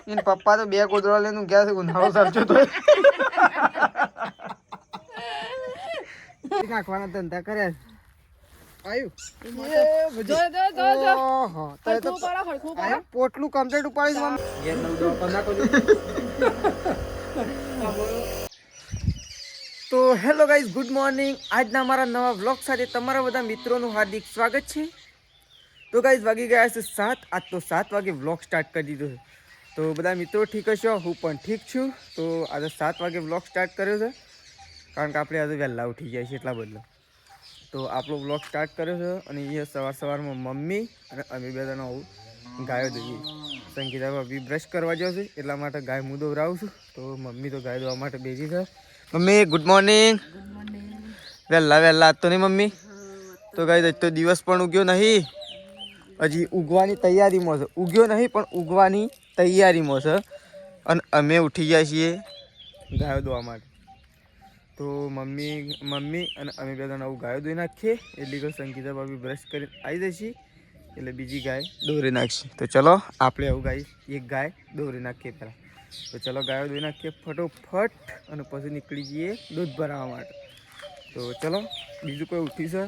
इन पप्पा तो બે ગોદડા લઈને ગયા છે ઉનાળો સરજો તો નાખવાના ધંધા કર્યા આયુ જો ઓહો તો પોટલું કમ્પ્લીટ ઉપાડીશ મમ્મી ઘેર નવ દો નાખો તો હેલો ગાઈઝ ગુડ મોર્નિંગ આજના અમારા નવા વ્લોગ સાથે તમારા બધા મિત્રોનું હાર્દિક સ્વાગત છે તો ગાઈઝ વાગી ગયા છે 7 આજ તો 7 વાગે વ્લોગ સ્ટાર્ટ કરી દીધો છે તો બધા મિત્રો ઠીક હશો હું પણ ઠીક છું તો આજે 7 વાગે વ્લોગ સ્ટાર્ટ કર્યો છે કારણ કે આપણે આજે વહેલા ઉઠી જાય છે એટલા બદલો તો આપણો વ્લોગ સ્ટાર્ટ કર્યો છે અને એ સવારમાં મમ્મી અને અમે બે જણા ગાયો દઈએ સંગીતા ભાભી બ્રશ કરવા જાવ છે એટલા માટે ગાય હું દોરાવું છું તો મમ્મી તો ગાય દોવા માટે બેસી છે મમ્મી ગુડ મોર્નિંગ વહેલા તો નહીં મમ્મી તો ગાય તો દિવસ પણ ઉગ્યો નહીં હજી ઉગવાની તૈયારીમાં છે ઉગ્યો નહીં પણ ઉગવાની તૈયારીમાં છે અને અમે ઉઠી ગયા છીએ ગાયો દોવા માટે તો મમ્મી અને અમે બે જણા ગાયો દોઈ નાખીએ એટલે કે સંગીતા ભાભી બ્રશ કરીને આવી જશે એટલે બીજી ગાય દોરી નાખશે તો ચલો આપણે આવું ગાય એક ગાય દોરી નાખીએ પહેલાં તો ચલો ગાયો દોઈ નાખીએ ફટોફટ અને પછી નીકળી જઈએ દૂધ ભરાવવા માટે તો ચલો બીજું કોઈ ઉઠી છે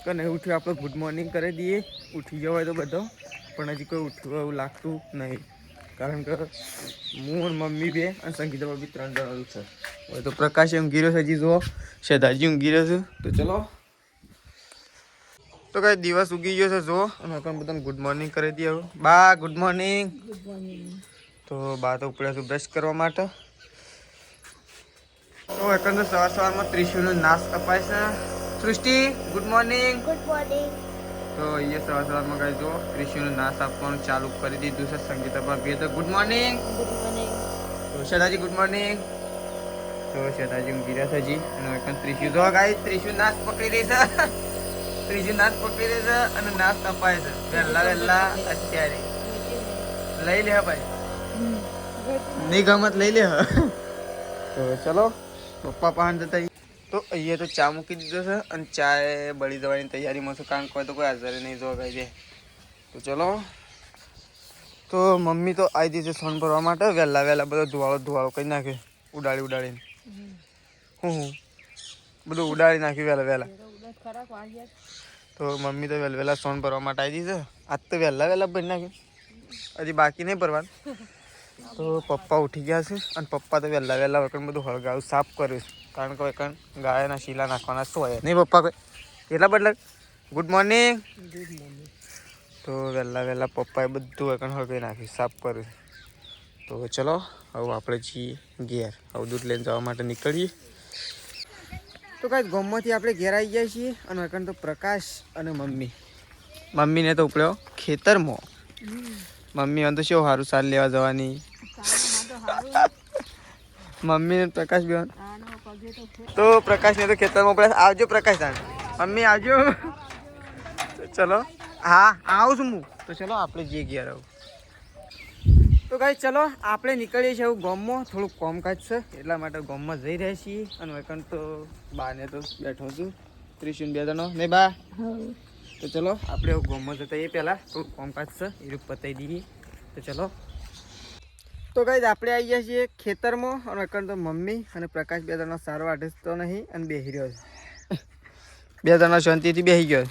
કે નહીં ઉઠ્યું આપણે ગુડ મોર્નિંગ કરી દઈએ ઉઠી જવાય તો બધો પણ હજી કોઈ ઉઠવું એવું લાગતું નહીં કારણ કે હું અને મમ્મી બે અને સંગીતા ભાભી 3 જણા છે હવે તો પ્રકાશ ઊંઘી રહ્યો છે હજી જુઓ શેધાજી ઊંઘી રહ્યો છે તો ચલો તો કઈ દિવસ ઉગી ગયો છે જો અને પણ બધાને ગુડ મોર્નિંગ કરી દઈએ હવે બા ગુડ મોર્નિંગ તો બા તો ઉપડ્યા છું બ્રશ કરવા માટે તો એકંદર સવારમાં ત્રિશુલનો નાશ અપાય છે સૃષ્ટિ ગુડ મોર્નિંગ તો અહીંયા સવારમાં કઈ જો ત્રિશુલનો નાશ આપવાનું ચાલુ કરી દીધું છે સંગીતા ભાભીએ તો ગુડ મોર્નિંગ તો શેઠાજી ગુડ મોર્નિંગ તો શેઠાજી ઊંઘી રહ્યા છે હજી અને એકંદર ત્રિશુલ જો ગાય ત્રિશુલ નાશ પકડી રહી છે ત્રીજી નાશ પકડી રહી છે અને નાશ અપાય છે વહેલા અત્યારે લઈ લે ભાઈ નહીં ગમત લઈ લે તો ચલો પપ્પા પાન જતા તો અહીંયા તો ચા મૂકી દીધો છે અને ચા બળી જવાની તૈયારીમાં છે કારણ કે તો કોઈ હાજર નહીં જોવા ગઈ છે તો ચલો તો મમ્મી તો આવી દીધી સોન ભરવા માટે વહેલા બધો ધુવાળો કરી નાખે ઉડાડીને હું બધું ઉડાડી નાખ્યું વહેલા તો મમ્મી તો વહેલા સોન ભરવા માટે આવી દીધી આજ તો વહેલા ભરી નાખ્યું હજી બાકી નહીં ભરવાનું તો પપ્પા ઉઠી ગયા છે અને પપ્પા તો વહેલા વખત બધું હળગાવું સાફ કર્યું છે કારણ કે વખત ગાયના શીલા નાખવાના શું હોય નહીં પપ્પા કોઈ એટલા બદલા ગુડ મોર્નિંગ તો વહેલા પપ્પાએ બધું વખત હળગાવી નાખ્યું સાફ કર્યું તો ચલો હવે આપણે છીએ ઘેર હવે દૂધ લઈને જવા માટે નીકળીએ તો કાંઈ ગામમાંથી આપણે ઘેર આવી ગયા છીએ અને વખત તો પ્રકાશ અને મમ્મીને તો ઉપડ્યો ખેતરમાં મમ્મી તો શું સારું સાર લેવા જવાની મમ્મી ને પ્રકાશ બેન તો પ્રકાશ ને તો ખેતરમાં પડે આવજો પ્રકાશ તાણ મમ્મી આવજો ચલો હા આવું છું હું તો ચલો આપણે જઈએ ગયા રહું તો ગાઈસ ચલો આપણે નીકળીએ છીએ એવું ગામમાં થોડુંક કામકાજ છે એટલા માટે ગામમાં જઈ રહ્યા છીએ અને વૈકણ તો બાને તો બેઠો છું ત્રિશુન બે જણો નહીં બા તો ચલો આપણે ગામમાં જતા એ પહેલાં થોડુંક કામકાજ છે એ રૂપ પતાવી દઈએ તો ચલો તો ગાઈસ આપણે આવી ગયા છીએ ખેતરમાં અને વૈકણ તો મમ્મી અને પ્રકાશ બે જણા સારો વાટે તો નહીં અને બેસી રહ્યો છે બે જણા શાંતિથી બેસી ગયો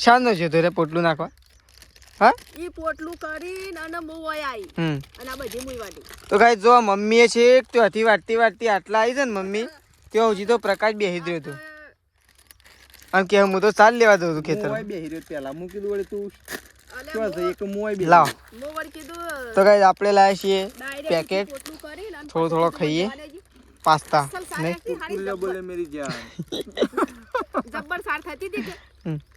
શાંત છે તો પોટલું નાખવા હા ઈ પોટલું કરીને અને મોય આવી અને આ બધી મોય વાટી તો ગાઈસ જો મમ્મીએ છે તો હતી વાટતી આટલા આવી છે ને મમ્મી ત્યાં હજી તો પ્રકાશ બેસી રહ્યો હતો અને કે હું તો ચાલ લેવા દઉં છું ખેતર બેસી રહ્યો પેલા મૂકી દઉં વળી તું લાવ તો ગાઈસ આપણે લાયા છીએ પેકેટ થોડો ખાઈએ પાસ્તા નહીં બોલે મેરી જાન જબ્બર સાર થતી હતી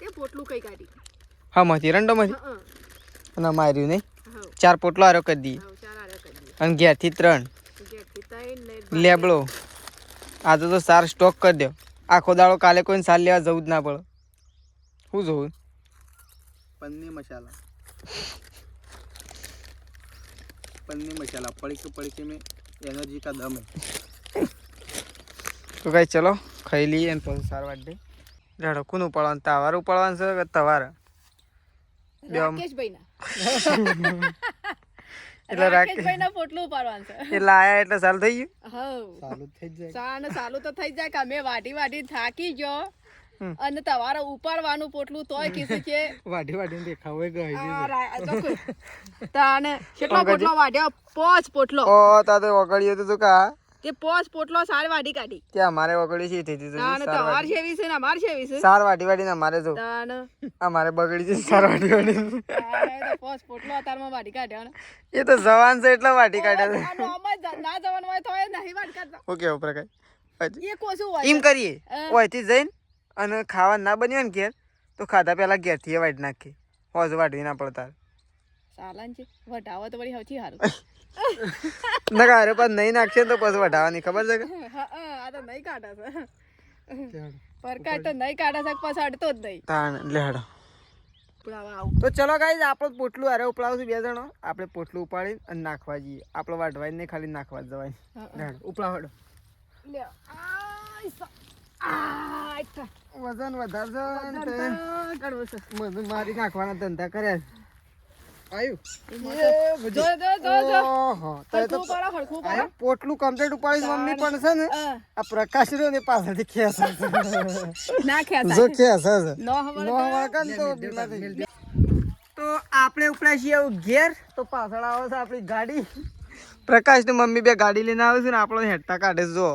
તે પોટલું કઈ કાઢી હા માંથી રંડોમાંથી અને માર્યું નહીં 4 પોટલો આરો કરી દઈએ અને ઘેરથી 3 લેબડો આજે તો સાર સ્ટોક કરી દો આખો દાડો કાલે કોઈને સાર લેવા જવું જ ના પડે શું જોવું पन्नी मसाला पड़के में एनर्जी का दम है तो गाइस चलो खाई लिए सार वाट दे जाड़ो कौन उपाड़वा तवार उपाड़वा तवार એટલે રાકેશભાઈ ના પોટલું ઉપાડવાનું છે એટલે આયા એટલે ચાલુ થઈ ગયું ચાલુ થઈ જાય ચાલુ તો થઈ જાય કે અમે વાઢી થાકી ગયો અને તમારે ઉપાડવાનું પોટલું તોય કીધું કે વાઢી દેખાવે ગઈ તાને કેટલો પોટલો વાઢ્યો 5 પોટલો ઓ તા તો વગડ્યો તો કા તે 5 પોટલો સાર વાઢી કાઢી કે અમારે વગડી છે થઈ દીધું તાને તમાર છેવી છે ને અમાર છેવી છે સાર વાઢી ને અમારે જો તાને અમારે બગડી છે સાર વાઢી તાને તો 5 પોટલો અતારમાં વાઢી કાઢ્યો એ તો જવાન છે એટલે વાઢી કાઢ્યા છે ના જવાન હોય તો નહીં વાઢ કાઢતા ઓકે ઉપર કઈ એ કોસું હોય એમ કરીએ ઓયથી જઈને અને ખાવા ના બન્યો ને ઘેર તો ખાધા પેલા ઘેર થી વાઢ નાખી હોજ વાઢવી ના પડતા સાલાન છે વઢાવો તો વળી સૌથી સારું ના અરે પણ નહીં નાખશે તો પછી વઢાવાની ખબર છે કે આ તો નહીં કાઢા છે પરકાય તો નહીં કાઢા છે પછી અડતો જ નહીં તાણ લેડો તો ચલો ગાઈસ આપણો પોટલું અરે ઉપડાવશું 2 જણો આપણે પોટલું ઉપાડી અને નાખવા જઈએ આપણે વાઢવાય નહીં ખાલી નાખવા જ જવાય ઉપડાવડો લે વજન વધારશે મને મારી નાખવાના ધંધા કર્યા પોટલું કમ્પ્લીટ ઉપાડી મમ્મી પણ છે ને આ પ્રકાશ રહ્યો ને પાછળથી ખેસ તો આપણે ઉપડા છીએ ઘેર તો પાછળ આવે છે આપણી ગાડી પ્રકાશ ને મમ્મી બે ગાડી લઈને આવે છે ને આપણો હેઠતા કાઢે જો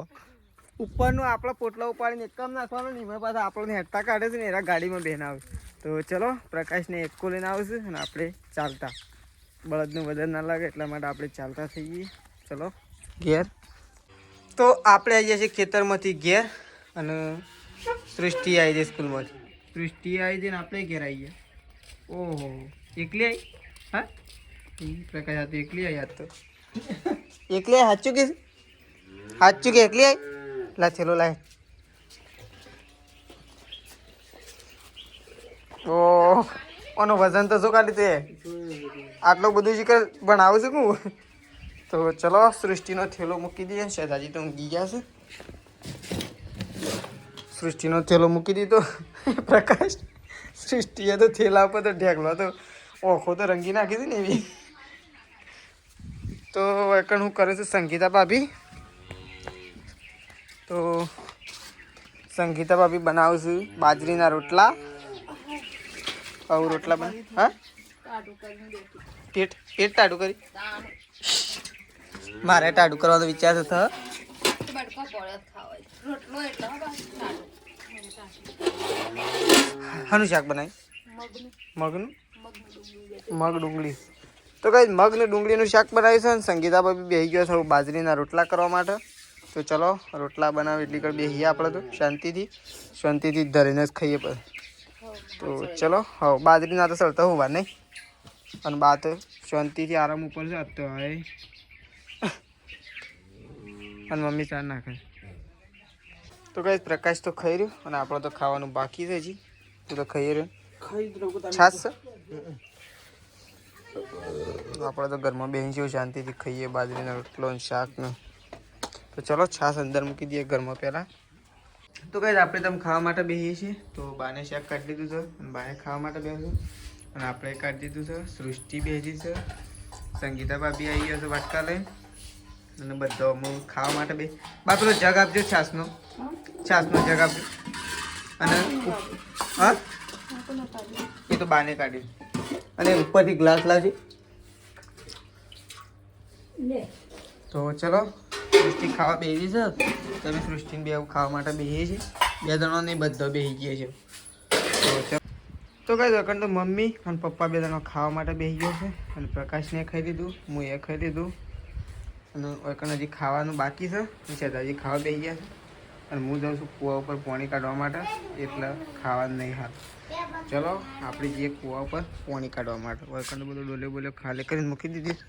ઉપરનું આપણો પોટલો ઉપાડીને એકમ નાખવાનો ને એમાં પાછા આપણને હેઠતા કાઢે છે ને એના ગાડીમાં બેન આવે તો ચલો પ્રકાશને એકકો લઈને આવશે અને આપણે ચાલતા બળદનું વજન ના લાગે એટલા માટે આપણે ચાલતા થઈ જઈએ ચલો ઘેર તો આપણે આવી જઈએ ખેતરમાંથી ઘેર અને સૃષ્ટિ આવી જાય સ્કૂલમાંથી સૃષ્ટિ આવી જાય ને આપણે ઘેર આવી ગયા ઓહો એકલી આવી હા પ્રકાશ આ તો એકલી આવી આજ તો એકલી આવી સાચું કે એકલી આવી લા ચલો લાય ઓ ઓનો વજન તો શું કાઢી તે આટલું બધું શીખર ભણાવું છું હું તો ચલો સૃષ્ટિનો થેલો મૂકી દઈએ શેજાજી તો ઊંઘી ગયા છે સૃષ્ટિનો થેલો મૂકી દીધો પ્રકાશ સૃષ્ટિએ તો થેલા ઉપર તો ઢેકલો તો ઓખો તો રંગી નાખી હતી ને એવી તો એકણ હું કરું છું સંગીતા ભાભી તો સંગીતા ભાભી બનાવું છું બાજરીના રોટલા રોટલા બન હા પેટ ટાઢું કરી મારે ટાઢું કરવાનો વિચાર થયો શાનું શાક બનાવી મગ ડુંગળી તો કઈ મગ ને ડુંગળીનું શાક બનાવ્યું છે ને સંગીતા ભાભી બેસી ગયો છે બાજરીના રોટલા કરવા માટે તો ચલો રોટલા બનાવી એટલી કર બેસીએ આપણે તો શાંતિથી ધરીને જ ખાઈએ પછી તો ચલો હા બાજરીના તો સરતા હોવા નહીં અને બા તો શાંતિથી આરામ ઉપર છે તો હવે અને મમ્મી ચા નાખે તો કઈ પ્રકાશ તો ખાઈ રહ્યો અને આપણે તો ખાવાનું બાકી છે હજી તું તો ખાઈ રહ્યો છાસ છે આપણે તો ઘરમાં બેસી શાંતિથી ખાઈએ બાજરીના રોટલો શાક ને તો ચલો છાસ અંદર મૂકી દઈએ ઘરમાં પહેલાં તો કઈ આપણે તમે ખાવા માટે બેસીએ છીએ તો બાને શાક કાઢી દીધું છે અને બાને ખાવા માટે બેસીશું અને આપણે કાઢી દીધું છે સૃષ્ટિ બેસી છે સંગીતા ભાભી આવી ગયા છે વાટકા લઈને અને બધો હું ખાવા માટે બે બા પેલો જગ આપજો છાસનો જગ આપજો અને હા એ તો બાને કાઢી અને ઉપરથી ગ્લાસ લાવજે તો ચલો સૃષ્ટિ ખાવા બેસી છે તમે સૃષ્ટિને બે ખાવા માટે બેસીએ છીએ 2 જણો નહીં બધો બેસી ગયા છે તો કઈ દોકન તો મમ્મી અને પપ્પા 2 જણો ખાવા માટે બેસી ગયા છે અને પ્રકાશને ખાઈ લીધું હું એ ખાઈ લીધું અને ઓકન હજી ખાવાનું બાકી છે હજી ખાવા બેસી ગયા છે અને હું જાઉં છું કૂવા ઉપર પાણી કાઢવા માટે એટલે ખાવાનું નહીં હાલ ચલો આપણે જઈએ કૂવા ઉપર પાણી કાઢવા માટે ઓકન બધું ડોલે ખાલી કરીને મૂકી દીધી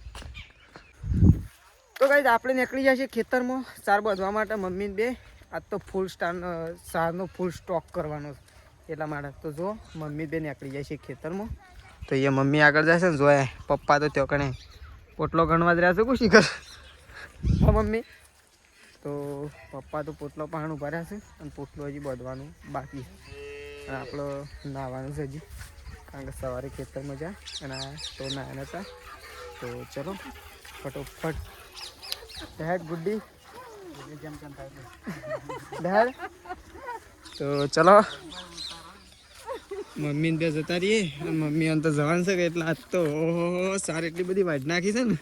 તો ગાઈસ આપણે નીકળી જાય છે ખેતરમાં ચાર બાંધવા માટે મમ્મી બે આજ તો ફૂલ સારનો ફૂલ સ્ટોક કરવાનો છે એટલા માટે તો જો મમ્મી બે નીકળી જાય છે ખેતરમાં તો એ મમ્મી આગળ જાય છે ને જોયા પપ્પા તો ત્યાં કણે પોટલો ગણવા જ રહ્યા છે કુશી કર હા મમ્મી તો પપ્પા તો પોટલો પાણી ઉભા રહ્યા છે અને પોટલો હજી બાંધવાનું બાકી અને આપણે નાહવાનું છે હજી કારણ કે સવારે ખેતરમાં જા અને તો નાયા હતા. તો ચલો ફટોફટ હેડ ગુડ્ડી હેડ. તો ચલો મમ્મી ત્યાં જતા રહીએ. મમ્મી આમ તો જવાનું છે કે એટલે આજ તો સાર એટલી બધી વાટ નાખી છે ને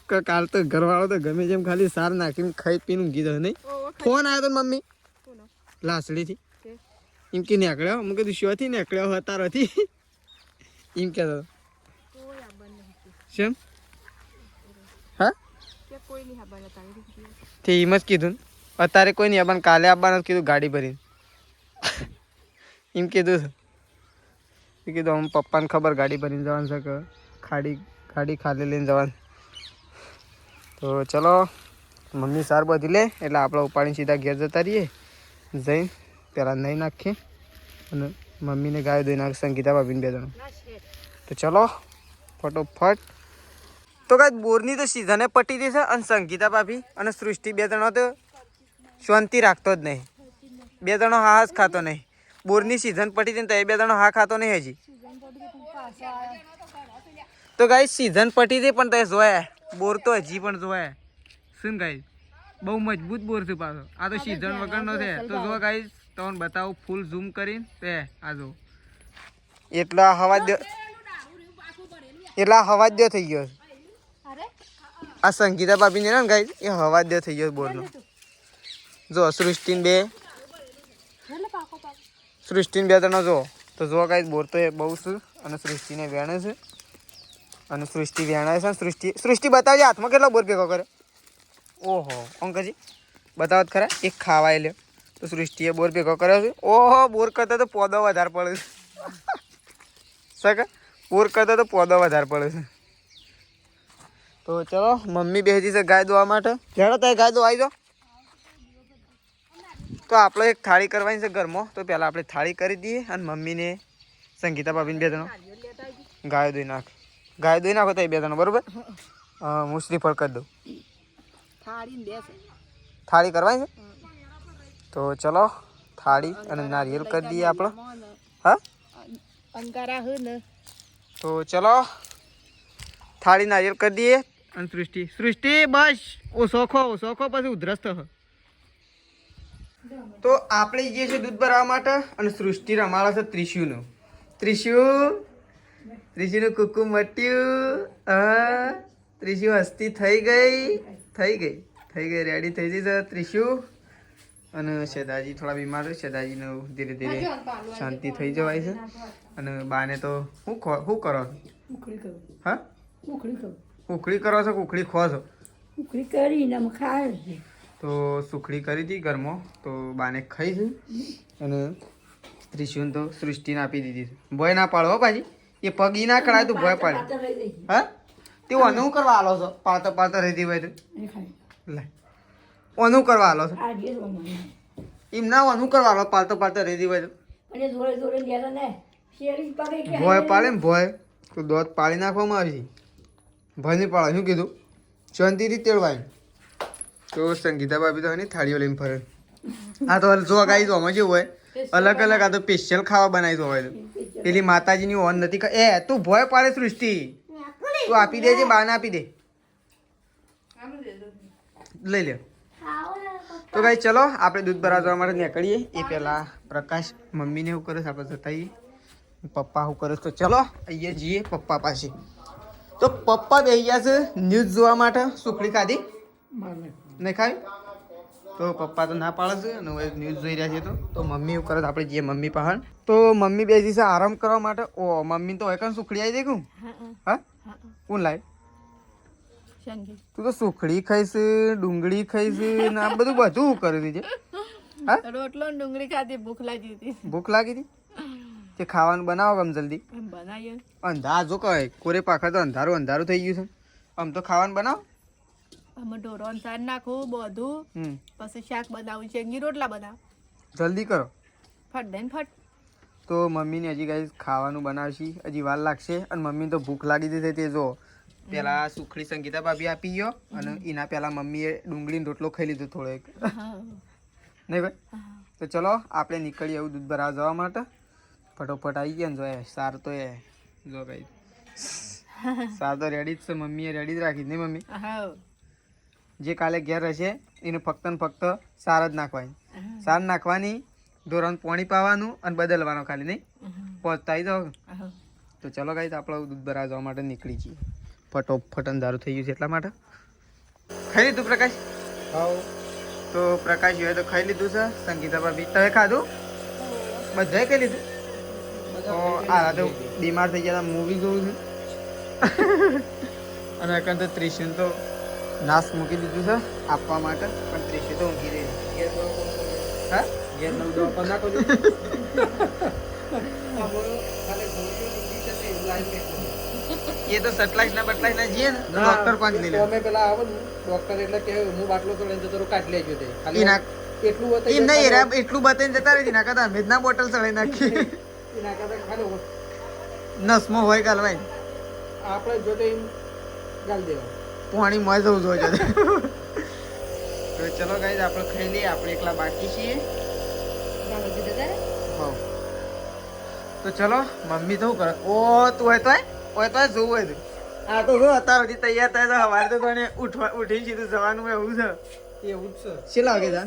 કે કાલ તો ઘરવાળો તો ગમે જેમ ખાલી સાર નાખીને ખાઈ પીને ઊંઘી જાય નહીં. ફોન આવ્યો તો મમ્મી લાસડીથી એમ કે નીકળ્યો. હું કીધું શોથી નીકળ્યો હતારોથી એમ કહેતો શેમ હા તે એમ જ કીધું અત્યારે કોઈ નહીં આવવાનું કાલે આવવાનું કીધું ગાડી ભરીને એમ કીધું છે કીધું આમ પપ્પાને ખબર ગાડી ભરીને જવાનું છે કે ગાડી ખાલી લઈને જવાનું. તો ચલો મમ્મી સાર બધી લે એટલે આપણે ઉપાડીને સીધા ઘેર જતા રહીએ. જઈને પહેલાં નહીં નાખીએ અને મમ્મીને ગાય દઈ નાખે સંગીતા ભાભીને 2 જણ. તો ચલો ફટોફટ. તો કાંઈ બોરની તો સીઝને પટી દેશે અને સંગીતા ભાભી અને સૃષ્ટિ 2 જણો તો શાંતિ રાખતો જ નહીં. 2 જણો હા જ ખાતો નહીં. બોરની સીઝન પટી દે તો એ 2 જણો હા ખાતો નહીં હજી. તો ગાઈ સીઝન પટી દે પણ તે જોયા બોર તો હજી પણ જોયા શું ગાઈ બહુ મજબૂત બોર છે પાછો. આ તો સીઝન વગરનો છે. તો જો ગાઈ તમને બતાવું ફૂલ ઝૂમ કરીને તે આ જો એટલા હવા જ થઈ ગયો. આ સંગીતા ભાભી ને ગાઈ એ હવા જ થઈ ગયો બોરનો. જો સૃષ્ટિને 2 જણો જો તો જો ગાઈ બોર તો એ બહુ છે અને સૃષ્ટિને વેણે છે અને સૃષ્ટિ વેણાય છે. સૃષ્ટિ બતાવજે હાથમાં કેટલો બોર ભેગો કરે. ઓહો અંકજી બતાવો ખરા એક ખાવાય લે. તો સૃષ્ટિએ બોર ભેગો કર્યો છે. ઓહો બોર કરતા તો પોદો વધારે પડે છે. સકા બોર કરતા તો પોદો વધારે પડે છે. તો ચલો મમ્મી બેસી છે ગાય દોવા માટે. જાણો તારે ગાય દો આવી જાઓ. તો આપણે એક થાળી કરવાની છે ઘરમાં. તો પહેલાં આપણે થાળી કરી દઈએ અને મમ્મીને સંગીતા ભાભીને 2 જણો ગાય દોઈ નાખો તો એ 2 જણો બરાબર. હું શ્રીફળ કરી દઉં. થાળી કરવાની છે. તો ચલો થાળી અને નારિયેલ કરી દઈએ આપણે. હા તો ચલો થાળી નારિયેલ કરી દઈએ. અને સૃષ્ટિ બસ ઓછો પછી ઉધરસ થશે. તો આપણે જઈએ છીએ દૂધ ભરાવા માટે અને સૃષ્ટિ રમાડે છે ત્રિશુનું કુકુ મટ્યું. ત્રિશુ હસ્તી થઈ ગઈ રેડી થઈ જઈ છે ત્રિશુ. અને શેદાજી થોડા બીમાર છે. શેદાજીને ધીરે ધીરે શાંતિ થઈ જવાય છે. અને બાને તો શું કરો હા ઉખડી કરો છો ઉખડી ખો છો ઉખડી કરીને ખાય છે. તો સુખડી કરી હતી ઘરમાં તો બાને ખાઈ છે. અને ત્રિશુને તો સૃષ્ટિને આપી દીધી છે. ભોય ના પાડો પાછી એ પગી ના કરાય તો ભોય પાડે. હા તે ઓનું કરવા આલો છો પાડતા રહેતી હોય તો લે ઓનું કરવા આલો છો એમ ના ઓનું કરવા આલો પાડતા રહેતી હોય તો ભોય પાડે ને ભોય તો દોધ પાડી નાખવામાં આવી છે. ભય નહીં પાડે શું કીધું શાંતિથી તેડવાય. તો સંગીતા ભાભી તો એની થાળીઓ લઈને ફરે. આ તો જો ગાઈ તો આમાં જેવું હોય અલગ આ તો સ્પેશિયલ ખાવા બનાવી દો હોય. પેલી માતાજીની ઓન નથી એ તું ભોય પાડે સૃષ્ટિ તું આપી દેજે બાને આપી દે લઈ લે. તો ગાઈ ચલો આપણે દૂધ ભરાવા જવા માટે નીકળીએ. એ પહેલાં પ્રકાશ મમ્મીને શું કરે છે આપણે જતાઈએ. પપ્પા શું કરે છે તો ચલો અહીંયા જઈએ પપ્પા પાસે. તો પપ્પા બેસી ગયા છે ન્યૂઝ જોવા માટે. સુખડી ખાધી નહીં ખાવી તો પપ્પા તો ના પાડે છે અને હવે ન્યૂઝ જોઈ રહ્યા છે. તો મમ્મી એવું કરે છે આપણે જઈએ મમ્મી પાસે. તો મમ્મી બેસી છે આરામ કરવા માટે. ઓ મમ્મી તો હોય સુખડી આવી દેખું હા કોણ લાય તું તો સુખડી ખાઈશ ડુંગળી ખાઈશ ને આ બધું કરી દીધે. હા રોટલો ડુંગળી ખાધી ભૂખ લાગી હતી તે ખાવાનું બનાવો ગમ જલ્દી બનાવીએ. અંધાર જો કહે કોરે પાખા તો અંધારું થઈ ગયું છે. આમ તો ખાવાનું બનાવો અમે ઢોરોન સાર નાખું બધું પછી શાક બનાવું છે રોટલા બનાવ જલ્દી કરો ફટ દે ફટ. તો મમ્મીને હજી ગાઈસ ખાવાનું બનાવશે હજી વાર લાગશે. અને મમ્મીને તો ભૂખ લાગી દીધી તે જો પેલા સુખડી સંગીતા ભાભી આપી ગયો અને એના પેલા મમ્મીએ ડુંગળીનો રોટલો ખાઈ લીધો થોડો એક નહીં ભાઈ. તો ચલો આપણે નીકળીએ એવું દૂધ ભરાવા જવા માટે. ફટોફટ આવી ગયા ને જો સાર તો એ જો કઈ સાર તો રેડી જ છે, મમ્મીએ રેડી જ રાખી ને મમ્મી. હા જે કાલે ઘેર હશે એને ફક્ત ને ફક્ત સાર જ નાખવાની, સાર નાખવાની, ધોરણ પાણી પાવાનું અને બદલવાનો ખાલી, નહીં પહોંચતા આવી જાઓ. તો ચલો ગાઈસ આપણે દૂધ ભરાવા જવા માટે નીકળી છીએ. ફટોફટ અંધારું થઈ ગયું છે એટલા માટે. ખાઈ લીધું પ્રકાશ? હા. તો પ્રકાશ હવે તો ખાઈ લીધું છે. સંગીતા ભાભી તમે ખાધું? બધાએ ખાઈ લીધું? આ તો બીમાર થઈ ગયા હતા, મૂવી જોઉં છું. અને એકન તો ત્રિશુન તો નાશ મૂકી દીધું છે આપવા માટે, પણ ત્રિશુ તો ઊંઘી રહી છે. હા ઘેર નવ દવા પણ નાખો છો. એ તો સટલાઈસ ના બટલાઈસ ના જઈએ ને તો ડોક્ટર પાંચ લઈ લે. અમે પેલા આવો ને ડોક્ટર એટલે કે હું બાટલો તો લઈને જતો રહું, કાઢી લેજો તે ખાલી એના એટલું હોત એમ નહીં એરા એટલું બતાવીને જતા રહી ના કરતા અમે જ ના બોટલ ચડાવી નાખીએ. એના કરતા ખાલી નસમાં હોય ગાલવાય આપણે જોતે એમ ગાલ દેવા પાણી માં જવું જોઈએ. તો ચલો ગાઈસ આપણે ખાઈ લઈએ, આપણે એકલા બાકી છીએ. હોવ. તો ચલો મમ્મી તો શું કરે? ઓ તું હોય તો જોવું હોય તો આ તો જો અત્યાર સુધી તૈયાર થાય તો સવારે તો તને ઉઠીને સીધું જવાનું હોય એવું છે. એવું જ છે. કેટલા વાગે જા?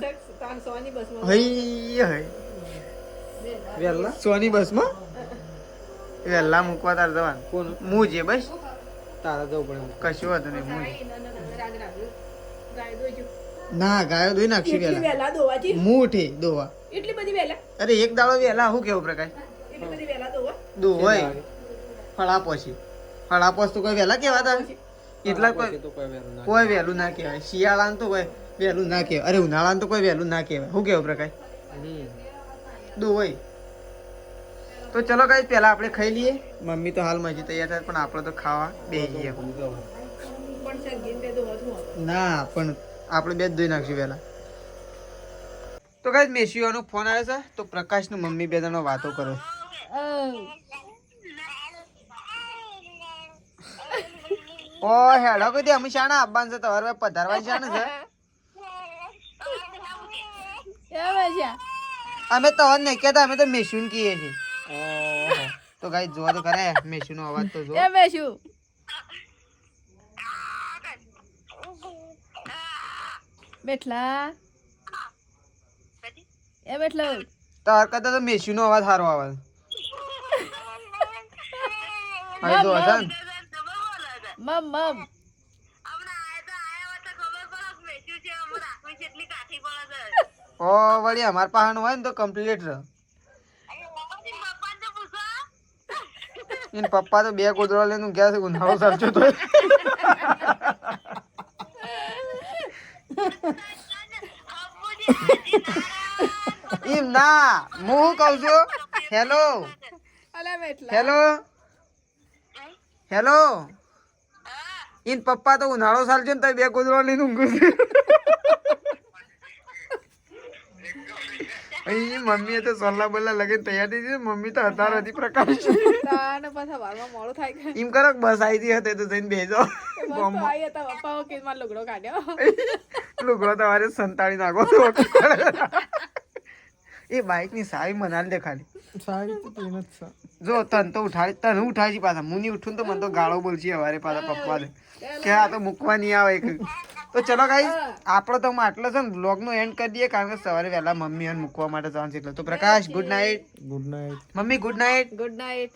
હઈ હઈ વેલા સોની બસમાં વહેલા મૂકવા તાર જવાનું. કોણ હું જે બસ તારા જવું પડે કશું હતું નહીં. ના ગાયો દોઈ નાખશું વહેલા. હું ઉઠી દોવા. અરે એક દાડો વહેલા હું કેવું પ્રકાશ દોવાય ફળાપોસ તો કોઈ વહેલા કેવાતા એટલા કોઈ વહેલું ના કહેવાય. શિયાળાનું તો કોઈ વહેલું ના કહેવાય. અરે ઉનાળાનું તો કોઈ વહેલું ના કહેવાય. શું કેવું પ્રકાશ દોવાય. તો ચલો ગાઈસ પહેલા આપણે ખાઈ લઈએ. મમ્મી તો હાલ મજી તૈયાર થાય પણ આપણે તો ખાવા બેસી જઈએ. ના પણ આપણે બે જ ધોઈ નાખશું પહેલા. તો ગાઈસ મેસીઓનો ફોન આવ્યો છે તો પ્રકાશનું મમ્મી બે જણો વાતો કરે. ઓ હેડો કદી અમે શાણા આવવાનું છે તમારે પધારવાનું શાને છે? અમે તો નહીં કહેતા, અમે તો મેસીન કહીએ છીએ. તો ગાઈસ જોવા તો કરે મેસીનો અવાજ તો જો. બેઠલા એ બેઠલો તાર કરતા તો મેસીનો અવાજ સારો આવે. હવે જો છે ને મમ મમ ઓ વળી અમાર પાહણ હોય ને તો કમ્પ્લીટ રહે. એને પપ્પા તો બે ગોદડા લઈને ગયા છે ઉનાળો સરચો તો. એમ ના હું કઉ છું હેલો હેલો હેલો ઇન પપ્પા તો ઉનાળો સાલજો ને તો બે ગોદડા લઈને ઊંઘું છે. અહીં મમ્મીએ તો સોલા બોલા લગીને તૈયાર થઈ છે. મમ્મી તો હતાર હતી પ્રકાશ. એમ કરો બસ આવી હતી તો જઈને બેજો. લુગડો તમારે સંતાડી નાખો. એ બાઈક ની સાવી મનાલ દે ખાલી. જો તને તો તને ઉઠાડી પાછા હું નહીં ઉઠું તો મને તો ગાળો બોલશે હવારે પાછા પપ્પા દે કે આ તો મૂકવા નહીં આવે. તો ચલો ગાઈસ આપણો તો આટલો છે ને બ્લોગ નો એન્ડ કરી દઈએ કારણ કે સવારે વહેલા મમ્મી મૂકવા માટે જવાનું છે. તો Prakash good night. Good night mummy good night. Good night.